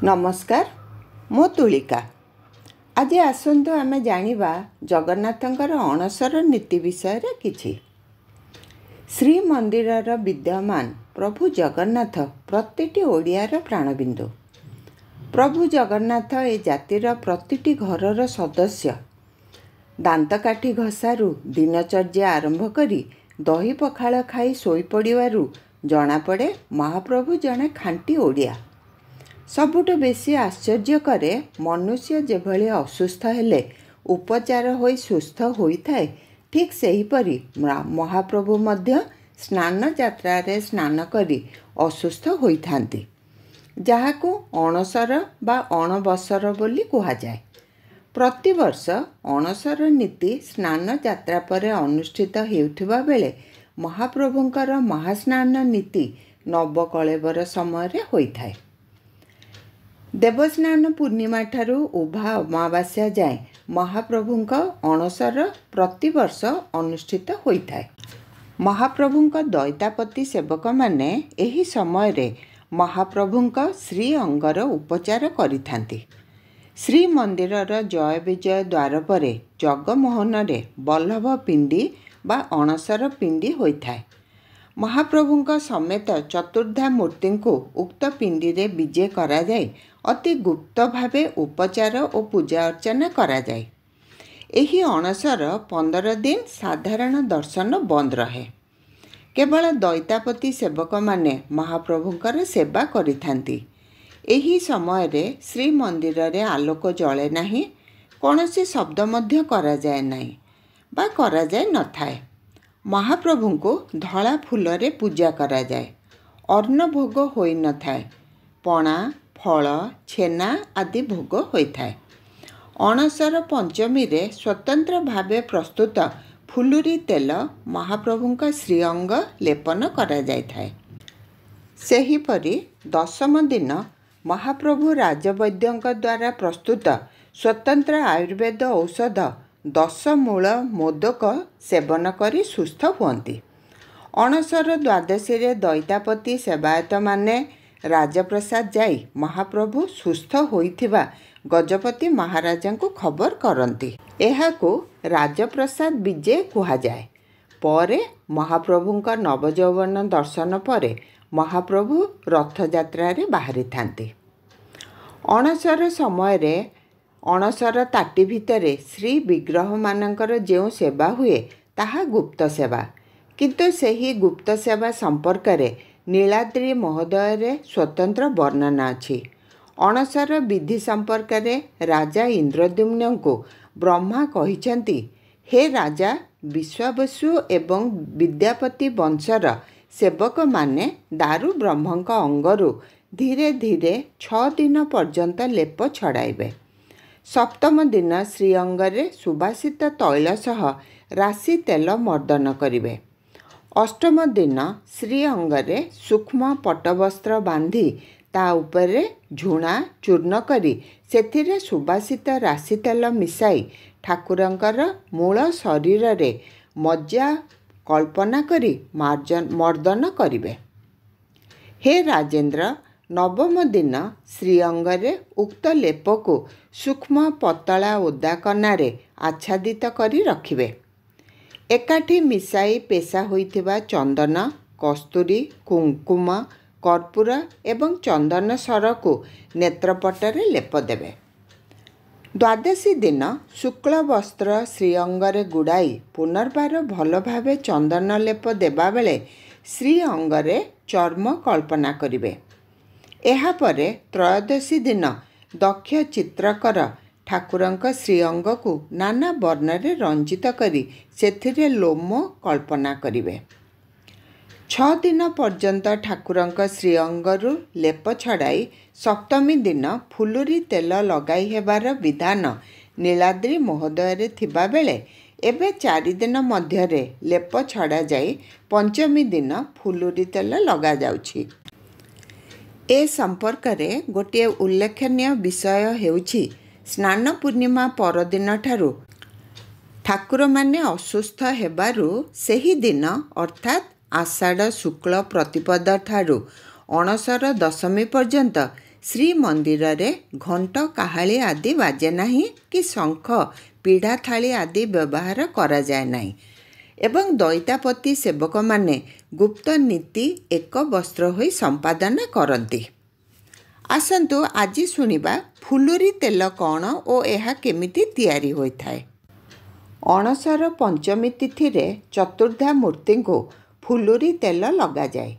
नमस्कार मो तुलिका आज आसतु आमे जानिबा जगन्नाथंकर अणसर नीति विषय रे किछि। श्रीमंदिर विद्यमान प्रभु जगन्नाथ प्रतिटी ओडियार प्राणबिंदु। प्रभु जगन्नाथ ए जातिर प्रतिटी घरर सदस्य। दांतकाठी घसारू दिनचर्या आरंभ करी दही पखाळ खाई शोई पड़िवारू जना पड़े महाप्रभु जने खांटी ओडिया। सबुठ बेसी आश्चर्य करे मनुष्य जेभली असुस्थ हेले उपचार होई सुस्थ होइथाए, ठीक सेहीपरि महाप्रभु मध्य स्नान यात्रा रे स्नान करी असुस्थ होइथांती, जाहाकू अणसर बा अणबसर बोली कुहा जाए। प्रतिवर्ष अणसर नीति स्नान यात्रा पर अनुष्ठित हेउथिबा बेले महाप्रभुंकर महास्नान नीति नवकलेबर समय रे होइथाए। देवस्नान पूर्णिमा ठारू उभा अमावास्या जाए महाप्रभुंक अणसर प्रतिवर्ष अनुष्ठित होइथाए। महाप्रभुंक दैतापति सेवक माने एही समय रे महाप्रभुंक श्री अंगर उपचार करिथांती। श्रीमंदिरर जय विजय द्वार परे जगमोहन रे बल्लभ पिंडी बा अणसर पिंडी होइथाए। महाप्रभुंक समेत चतुर्धा मूर्ति को उक्त पिंडी रे विजे करा जाए अति गुप्त भावे उपचार और पूजा अर्चना करा जाए। एही अणसर 15 दिन साधारण दर्शन बंद रहे। केवल दैतापति सेवक माने महाप्रभुंकर सेवा करिथांती। एही समय रे श्रीमंदिर रे आलोक जळे नाही, कोनोसी शब्द मध्य करा जाए नाही बा करा जाए न थाए। महाप्रभु को धला फूल रे पूजा करा जाए। अन्न भोग होई न थाए। पणा फल छेना आदि भोग होइथाए। अणसर पंचमी रे स्वतंत्र भावे प्रस्तुत फुलुरी तेल महाप्रभुंका श्रीअंग लेपन करा जाइथाए। सेहीपरि दशम दिन महाप्रभु राजवैद्यंक द्वारा प्रस्तुत स्वतंत्र आयुर्वेद औषध 10 मूल मोदक सेवन करी सुस्थ हुअन्ति। अणसर द्वादशी रे दैतापति सेवायत माने राजप्रसाद जाई महाप्रभु सुस्थ होइथिबा गजपति महाराजा को खबर करती। एहाकू राजप्रसाद विजे कुहा जाए। परे महाप्रभुंका नवजौवन दर्शन परे महाप्रभु रथयात्रा रे बाहरी थांती। अणसर समय रे अणसर ताटी भितरे श्री विग्रह मानकर जेउ सेवा हुए ताहा गुप्त सेवा, किंतु सेही गुप्त सेवा संपर्क रे नीलाद्री महोदय रे स्वतंत्र वर्णना अछि। अणसर विधि संपर्क रे राजा इंद्रद्युम्न को ब्रह्मा कहिछंती, हे राजा विश्वावसु एवं विद्यापति वंशर सेवक माने दारु ब्रह्मंक अंगरु धीरे धीरे 6 दिन पर्यंत लेप छड़ाइबे। सप्तम दिन श्रीअंगरे सुबासित तैल सह राशि तेल मर्दन करिवे। अष्टम दिन श्रीअंगरे सूक्ष्म पटवस्त्र बांधी ता उपरे झुणा चूर्ण करी सेथिरे सुबासित राशि तेल मिसाई ठाकुरंकर मूल शरीर रे मज्जा कल्पना करी मर्दन करिवे। हे राजेंद्र, नवम दिन श्रीअंगरे उक्त लेप को सूक्ष्म पतला ओदा कनारे आच्छादित करी रखिवे। एकाठी मिसाई पेशा होइथिबा चंदन, कस्तूरी, कुंकुम, कर्पूर एवं चंदन सर को नेत्रपटरे लेप देवे। द्वादशी दिन शुक्ल वस्त्र श्रीअंगरे गुड़ाई पुनर्बार भल भावे चंदन लेप देबा बेले श्रीअंगरे चर्म कल्पना करिवे। एहा परे त्रयोदशी दिन दक्ष चित्रकर ठाकुरंक श्रीअंग को नाना वर्ण रे रंजित करी सेथिरे लोम कल्पना करिवे। 6 दिन पर्यंत ठाकुरंक श्रीअंगरु लेप छड़ाई सप्तमी दिन फुलुरी तेल लगाई हेबार विधान नीलाद्री महोदय रे थिबा बेले एबे 4 दिन मध्य रे लेप छड़ा जाई पंचमी दिन फुलुरी तेल लगा जाउछि। ए संपर्क रे गोटे उल्लेखनीय विषय हेउछि, स्नान पूर्णिमा परदिन ठारू ठाकुर माने असुस्थ हेबारू सेही दिन अर्थात आषाढ़ शुक्ल प्रतिपद ठारू अणसर दशमी पर्यंत ଶ୍ରୀମନ୍ଦିରରେ ଘଣ୍ଟ କାହାଳି ଆଦି ବାଜେ ନାହିଁ କି ଶଙ୍ଖ ପିଢ଼ା ଥାଳି ଆଦି ବ୍ୟବହାର କରାଯାଏ ନାହିଁ ଏବଂ ଦଇତାପତି ସେବକମାନେ ଗୁପ୍ତ ନୀତି ଏକ ବସ୍ତ୍ର ହୋଇ ସମ୍ପାଦନ କରନ୍ତି। ଆସନ୍ତୁ ଆଜି ଶୁଣିବା ଫୁଲୁରି ତେଲ କ'ଣ ଓ ଏହା କେମିତି ତିଆରି ହୋଇଥାଏ। ଅଣସର ପଞ୍ଚମୀ ତିଥିରେ ଚତୁର୍ଦ୍ଧା ମୂର୍ତ୍ତିଙ୍କୁ ଫୁଲୁରି ତେଲ ଲଗାଯାଏ।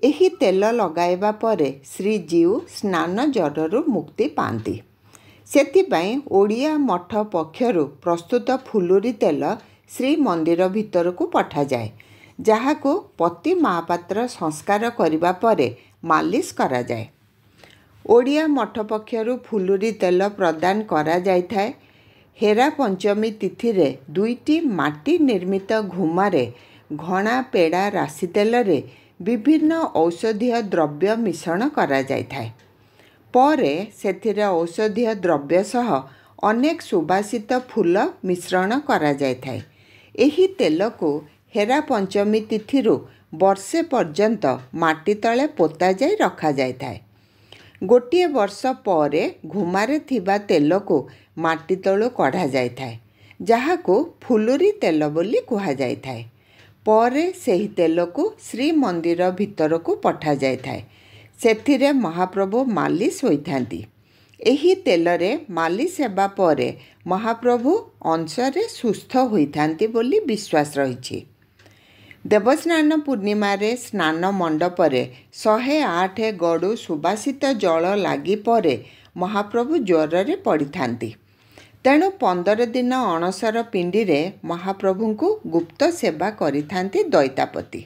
ଏହି ତେଲ ଲଗାଇବା ପରେ ଶ୍ରୀଜୀଉ ସ୍ନାନ ଜ୍ୱରରୁ ମୁକ୍ତି ପାଆନ୍ତି। ସେଥିପାଇଁ ଓଡ଼ିଆ ମଠ ପକ୍ଷରୁ ପ୍ରସ୍ତୁତ ଫୁଲୁରି ତେଲ ଶ୍ରୀମନ୍ଦିର ଭିତରକୁ ପଠାଯାଏ, ଯାହାକୁ ପତି ମହାପାତ୍ର ସଂସ୍କାର କରିବା ପରେ ମାଲିସ କରାଯାଏ। ଓଡ଼ିଆ ମଠ ପକ୍ଷରୁ ଫୁଲୁରି ତେଲ ପ୍ରଦାନ କରାଯାଇଥାଏ। ହେରା ପଞ୍ଚମୀ ତିଥିରେ 2ଟି ମାଟି ନିର୍ମିତ ଘୁମାରେ ଘଣା ପେଡ଼ା ରାଶି ତେଲରେ ବିଭିନ୍ନ ଔଷଧୀୟ ଦ୍ରବ୍ୟ ମିଶ୍ରଣ କରାଯାଇଥାଏ। ପରେ ସେଥିରେ ଔଷଧୀୟ ଦ୍ରବ୍ୟ ସହ ଅନେକ ସୁବାସିତ ଫୁଲ ମିଶ୍ରଣ କରାଯାଇଥାଏ। ଏହି ତେଲକୁ ହେରା ପଞ୍ଚମୀ ତିଥିରୁ ବର୍ଷେ ପର୍ଯ୍ୟନ୍ତ ମାଟି ତଳେ ପୋତାଯାଇ ରଖାଯାଇଥାଏ। ଗୋଟିଏ ବର୍ଷ ପରେ ଘୁମାରେ ଥିବା ତେଲକୁ ମାଟି ତଳୁ କଢ଼ାଯାଇଥାଏ, ଯାହାକୁ ଫୁଲୁରି ତେଲ ବୋଲି କୁହାଯାଇଥାଏ। ପରେ ସେହି ତେଲକୁ ଶ୍ରୀମନ୍ଦିର ଭିତରକୁ ପଠାଯାଇଥାଏ। ସେଥିରେ ମହାପ୍ରଭୁ ମାଲିସ ହୋଇଥାନ୍ତି। ଏହି ତେଲରେ ମାଲିସ ହେବା ପରେ ମହାପ୍ରଭୁ ଅଂଶରେ ସୁସ୍ଥ ହୋଇଥାନ୍ତି ବୋଲି ବିଶ୍ୱାସ ରହିଛି। ଦେବସ୍ନାନ ପୂର୍ଣ୍ଣିମାରେ ସ୍ନାନ ମଣ୍ଡପରେ 108 ଗଡ଼ୁ ସୁବାସିତ ଜଳ ଲାଗି ପରେ ମହାପ୍ରଭୁ ଜ୍ୱରରେ ପଡ଼ିଥାନ୍ତି। ତେଣୁ 15 ଦିନ ଅଣସର ପିଣ୍ଡିରେ ମହାପ୍ରଭୁଙ୍କୁ ଗୁପ୍ତ ସେବା କରିଥାନ୍ତି ଦଇତାପତି।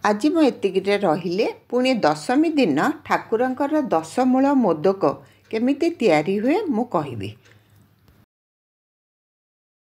ଆଜି ମୁଁ ଏତିକିରେ ରହିଲେ। ପୁଣି ଦଶମୀ ଦିନ ଠାକୁରଙ୍କର ଦଶମୂଳ ମୋଦକ କେମିତି ତିଆରି ହୁଏ ମୁଁ କହିବି।